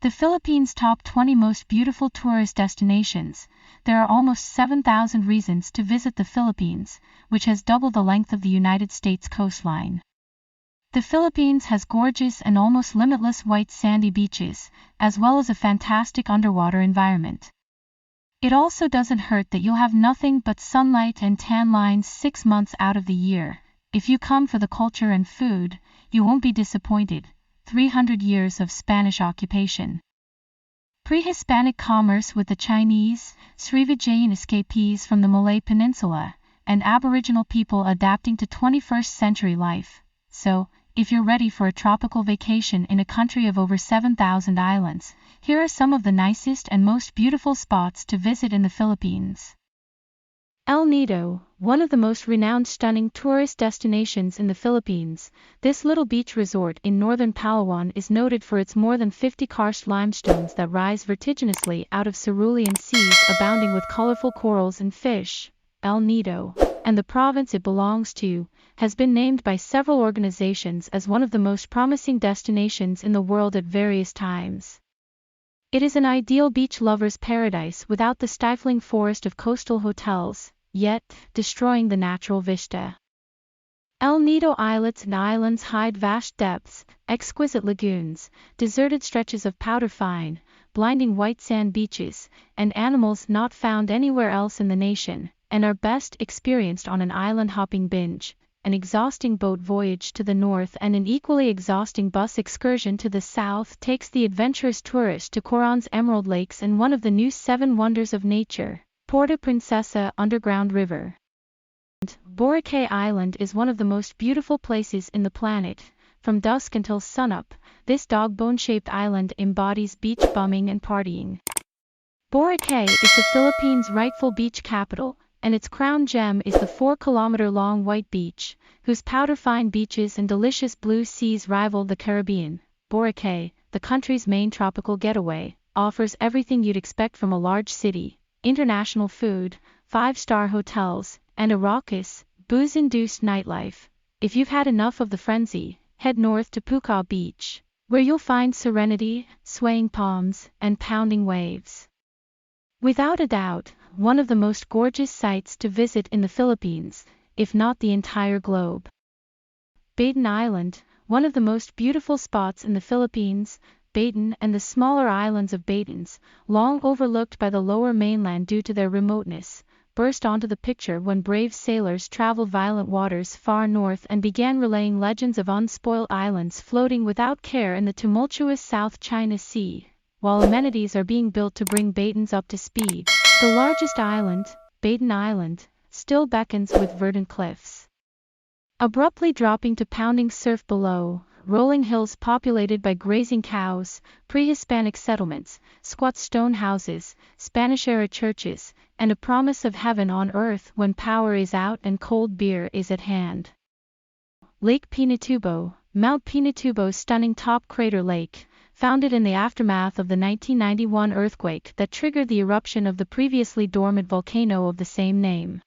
The Philippines' top 20 most beautiful tourist destinations. There are almost 7,000 reasons to visit the Philippines, which has double the length of the United States coastline. The Philippines has gorgeous and almost limitless white sandy beaches, as well as a fantastic underwater environment. It also doesn't hurt that you'll have nothing but sunlight and tan lines 6 months out of the year. If you come for the culture and food, you won't be disappointed. 300 years of Spanish occupation. Pre-Hispanic commerce with the Chinese, Srivijayan escapees from the Malay Peninsula, and Aboriginal people adapting to 21st century life. So, if you're ready for a tropical vacation in a country of over 7,000 islands, here are some of the nicest and most beautiful spots to visit in the Philippines. El Nido, one of the most renowned stunning tourist destinations in the Philippines. This little beach resort in northern Palawan is noted for its more than 50 karst limestones that rise vertiginously out of cerulean seas abounding with colorful corals and fish. El Nido, and the province it belongs to, has been named by several organizations as one of the most promising destinations in the world at various times. It is an ideal beach lover's paradise without the stifling forest of coastal hotels, yet destroying the natural vista. El Nido islets and islands hide vast depths, exquisite lagoons, deserted stretches of powder-fine, blinding white sand beaches, and animals not found anywhere else in the nation, and are best experienced on an island-hopping binge, an exhausting boat voyage to the north and an equally exhausting bus excursion to the south takes the adventurous tourist to Coron's Emerald Lakes and one of the new 7 wonders of nature, Puerto Princesa underground river. Boracay Island is one of the most beautiful places in the planet. From dusk until sunup, this dog-bone-shaped island embodies beach bumming and partying. Boracay is the Philippines' rightful beach capital, and its crown gem is the 4-kilometer-long White Beach, whose powder-fine beaches and delicious blue seas rival the Caribbean. Boracay, the country's main tropical getaway, offers everything you'd expect from a large city: international food, 5-star hotels, and a raucous, booze-induced nightlife. If you've had enough of the frenzy, head north to Pucao Beach, where you'll find serenity, swaying palms, and pounding waves. Without a doubt, one of the most gorgeous sights to visit in the Philippines, if not the entire globe. Baton Island, one of the most beautiful spots in the Philippines. Baton and the smaller islands of Batons, long overlooked by the lower mainland due to their remoteness, burst onto the picture when brave sailors traveled violent waters far north and began relaying legends of unspoiled islands floating without care in the tumultuous South China Sea. While amenities are being built to bring Batons up to speed, the largest island, Baton Island, still beckons with verdant cliffs abruptly dropping to pounding surf below, rolling hills populated by grazing cows, pre-Hispanic settlements, squat stone houses, Spanish-era churches, and a promise of heaven on earth when power is out and cold beer is at hand. Lake Pinatubo, Mount Pinatubo's stunning top crater lake, founded in the aftermath of the 1991 earthquake that triggered the eruption of the previously dormant volcano of the same name.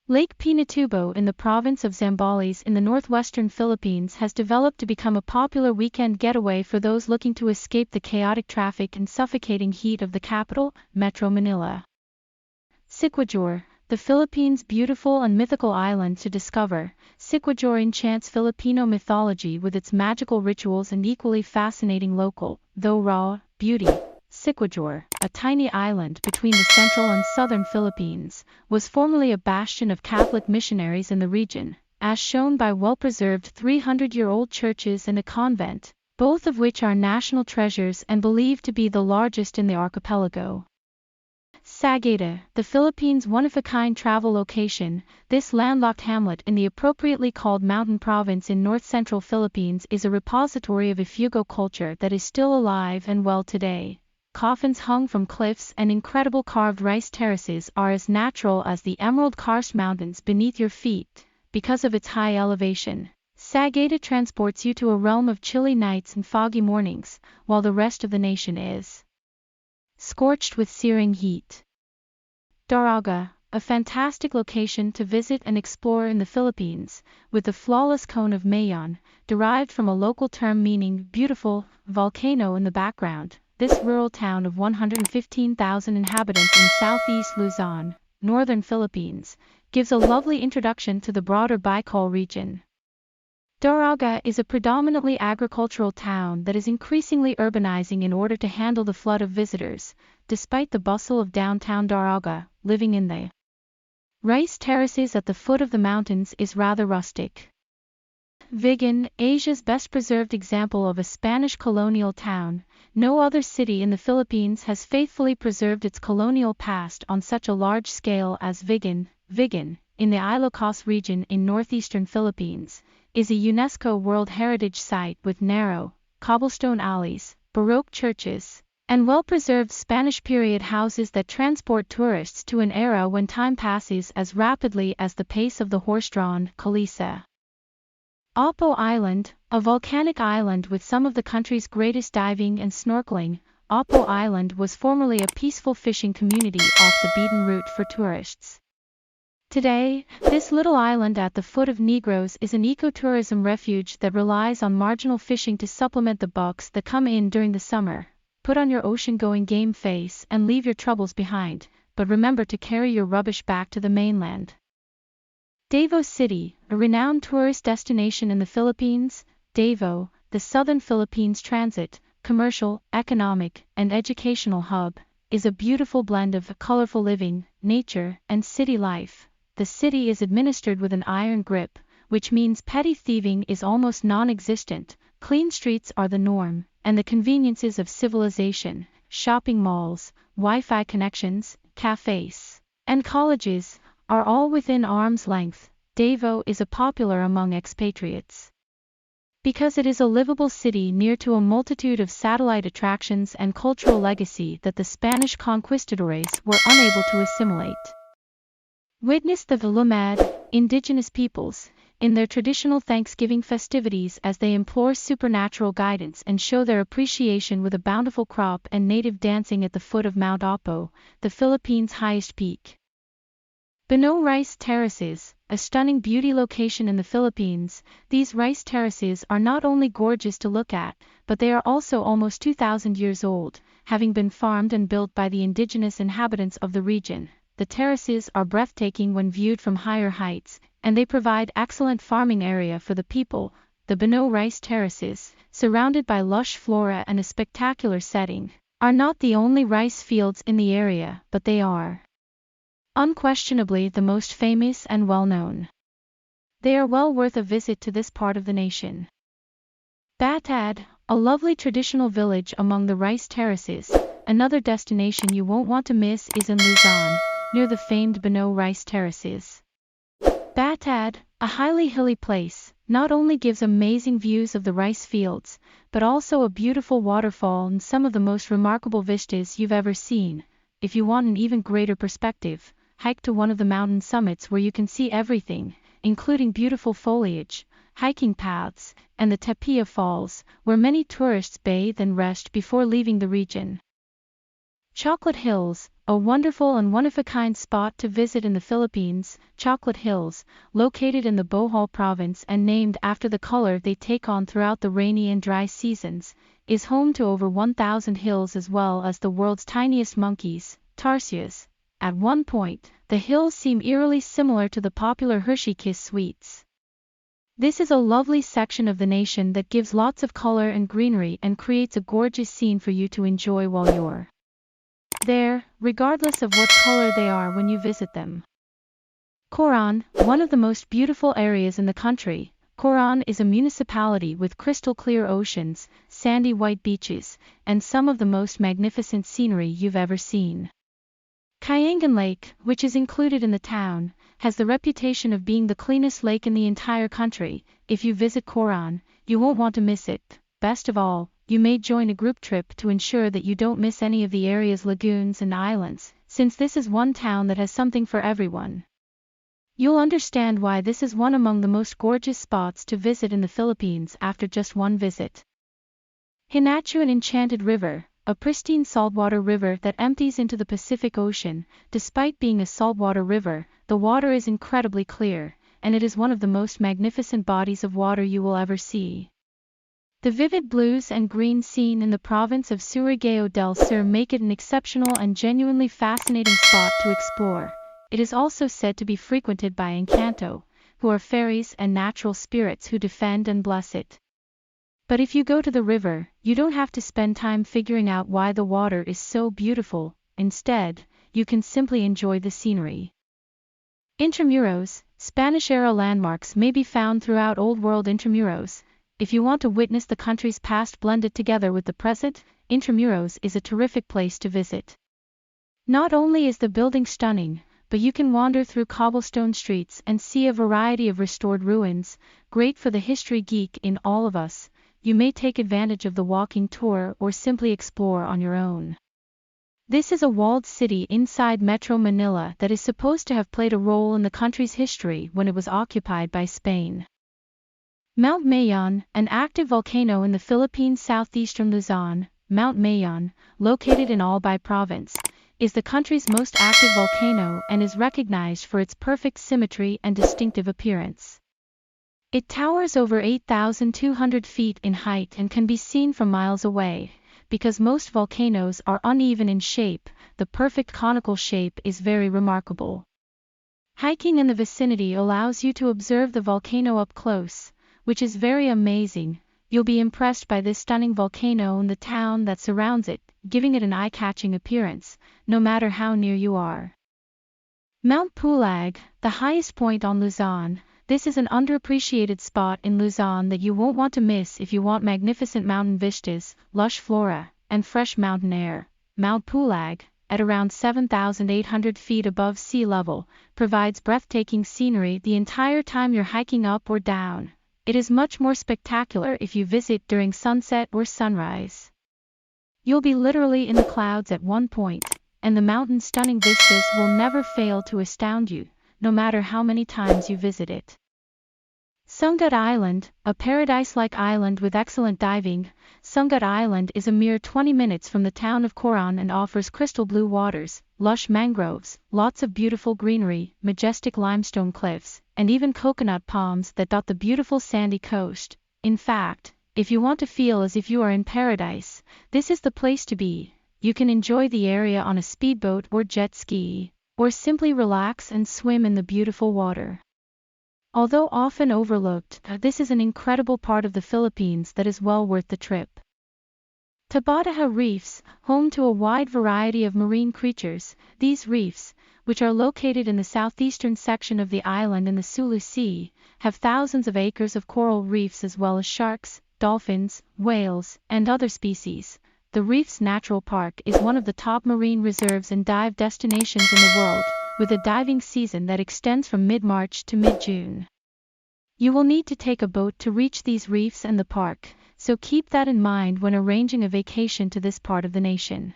Lake Pinatubo in the province of Zambales in the northwestern Philippines has developed to become a popular weekend getaway for those looking to escape the chaotic traffic and suffocating heat of the capital, Metro Manila. Siquijor, the Philippines' beautiful and mythical island to discover. Siquijor enchants Filipino mythology with its magical rituals and equally fascinating local, though raw, beauty. Siquijor, a tiny island between the central and southern Philippines, was formerly a bastion of Catholic missionaries in the region, as shown by well-preserved 300-year-old churches and a convent, both of which are national treasures and believed to be the largest in the archipelago. Sagada, the Philippines' one-of-a-kind travel location. This landlocked hamlet in the appropriately called Mountain Province in north-central Philippines is a repository of Ifugao culture that is still alive and well today. Coffins hung from cliffs and incredible carved rice terraces are as natural as the emerald karst mountains beneath your feet, because of its high elevation. Sagada transports you to a realm of chilly nights and foggy mornings, while the rest of the nation is scorched with searing heat. Daraga, a fantastic location to visit and explore in the Philippines, with the flawless cone of Mayon, derived from a local term meaning beautiful, volcano in the background. this rural town of 115,000 inhabitants in southeast Luzon, northern Philippines, gives a lovely introduction to the broader Bicol region. Daraga is a predominantly agricultural town that is increasingly urbanizing in order to handle the flood of visitors, despite the bustle of downtown Daraga. Living in the rice terraces at the foot of the mountains is rather rustic. Vigan, Asia's best preserved example of a Spanish colonial town, no other city in the Philippines has faithfully preserved its colonial past on such a large scale as Vigan. Vigan, in the Ilocos region in northeastern Philippines, is a UNESCO World Heritage Site with narrow, cobblestone alleys, Baroque churches, and well-preserved Spanish-period houses that transport tourists to an era when time passes as rapidly as the pace of the horse-drawn Kalisa. Apo Island, a volcanic island with some of the country's greatest diving and snorkeling, Apo Island was formerly a peaceful fishing community off the beaten route for tourists. Today, this little island at the foot of Negros is an ecotourism refuge that relies on marginal fishing to supplement the bucks that come in during the summer. Put on your ocean-going game face and leave your troubles behind, but remember to carry your rubbish back to the mainland. Davao City, a renowned tourist destination in the Philippines. Davao, the southern Philippines transit, commercial, economic, and educational hub, is a beautiful blend of colorful living, nature, and city life. The city is administered with an iron grip, which means petty thieving is almost non-existent, clean streets are the norm, and the conveniences of civilization, shopping malls, Wi-Fi connections, cafes, and colleges, are all within arm's length. Davao is popular among expatriates because it is a livable city near to a multitude of satellite attractions and cultural legacy that the Spanish conquistadores were unable to assimilate. Witness the Lumad, indigenous peoples, in their traditional Thanksgiving festivities as they implore supernatural guidance and show their appreciation with a bountiful crop and native dancing at the foot of Mount Apo, the Philippines' highest peak. Banao Rice Terraces, a stunning beauty location in the Philippines. These rice terraces are not only gorgeous to look at, but they are also almost 2,000 years old, having been farmed and built by the indigenous inhabitants of the region. The terraces are breathtaking when viewed from higher heights, and they provide excellent farming area for the people. The Banao Rice Terraces, surrounded by lush flora and a spectacular setting, are not the only rice fields in the area, but they are unquestionably the most famous and well-known. They are well worth a visit to this part of the nation. Batad, a lovely traditional village among the rice terraces. Another destination you won't want to miss is in Luzon, near the famed Banao Rice Terraces. Batad, a highly hilly place, not only gives amazing views of the rice fields, but also a beautiful waterfall and some of the most remarkable vistas you've ever seen. If you want an even greater perspective, hike to one of the mountain summits where you can see everything, including beautiful foliage, hiking paths, and the Tapia Falls, where many tourists bathe and rest before leaving the region. Chocolate Hills, a wonderful and one-of-a-kind spot to visit in the Philippines. Chocolate Hills, located in the Bohol province and named after the color they take on throughout the rainy and dry seasons, is home to over 1,000 hills as well as the world's tiniest monkeys, tarsiers. At one point, the hills seem eerily similar to the popular Hershey Kiss sweets. This is a lovely section of the nation that gives lots of color and greenery and creates a gorgeous scene for you to enjoy while you're there, regardless of what color they are when you visit them. Coron, one of the most beautiful areas in the country. Coron is a municipality with crystal-clear oceans, sandy white beaches, and some of the most magnificent scenery you've ever seen. Cayugan Lake, which is included in the town, has the reputation of being the cleanest lake in the entire country. If you visit Coron, you won't want to miss it. Best of all, you may join a group trip to ensure that you don't miss any of the area's lagoons and islands, since this is one town that has something for everyone. You'll understand why this is one among the most gorgeous spots to visit in the Philippines after just one visit. Hinatuan Enchanted River, a pristine saltwater river that empties into the Pacific Ocean. Despite being a saltwater river, the water is incredibly clear, and it is one of the most magnificent bodies of water you will ever see. The vivid blues and greens seen in the province of Surigao del Sur make it an exceptional and genuinely fascinating spot to explore. It is also said to be frequented by Encanto, who are fairies and natural spirits who defend and bless it. But if you go to the river, you don't have to spend time figuring out why the water is so beautiful. Instead, you can simply enjoy the scenery. Intramuros, Spanish-era landmarks may be found throughout Old World Intramuros. If you want to witness the country's past blended together with the present, Intramuros is a terrific place to visit. Not only is the building stunning, but you can wander through cobblestone streets and see a variety of restored ruins, great for the history geek in all of us. You may take advantage of the walking tour or simply explore on your own. This is a walled city inside Metro Manila that is supposed to have played a role in the country's history when it was occupied by Spain. Mount Mayon, an active volcano in the Philippines' southeastern Luzon. Mount Mayon, located in Albay Province, is the country's most active volcano and is recognized for its perfect symmetry and distinctive appearance. It towers over 8,200 feet in height and can be seen from miles away. Because most volcanoes are uneven in shape, the perfect conical shape is very remarkable. Hiking in the vicinity allows you to observe the volcano up close, which is very amazing. You'll be impressed by this stunning volcano and the town that surrounds it, giving it an eye-catching appearance, no matter how near you are. Mount Pulag, the highest point on Luzon. This is an underappreciated spot in Luzon that you won't want to miss if you want magnificent mountain vistas, lush flora, and fresh mountain air. Mount Pulag, at around 7,800 feet above sea level, provides breathtaking scenery the entire time you're hiking up or down. It is much more spectacular if you visit during sunset or sunrise. You'll be literally in the clouds at one point, and the mountain's stunning vistas will never fail to astound you, no matter how many times you visit it. Sungut Island, a paradise-like island with excellent diving. Sungut Island is a mere 20 minutes from the town of Coron and offers crystal blue waters, lush mangroves, lots of beautiful greenery, majestic limestone cliffs, and even coconut palms that dot the beautiful sandy coast. In fact, if you want to feel as if you are in paradise, this is the place to be. You can enjoy the area on a speedboat or jet ski, or simply relax and swim in the beautiful water. Although often overlooked, this is an incredible part of the Philippines that is well worth the trip. Tabataha Reefs, home to a wide variety of marine creatures. These reefs, which are located in the southeastern section of the island in the Sulu Sea, have thousands of acres of coral reefs as well as sharks, dolphins, whales, and other species. The Reefs Natural Park is one of the top marine reserves and dive destinations in the world, with a diving season that extends from mid-March to mid-June. You will need to take a boat to reach these reefs and the park, so keep that in mind when arranging a vacation to this part of the nation.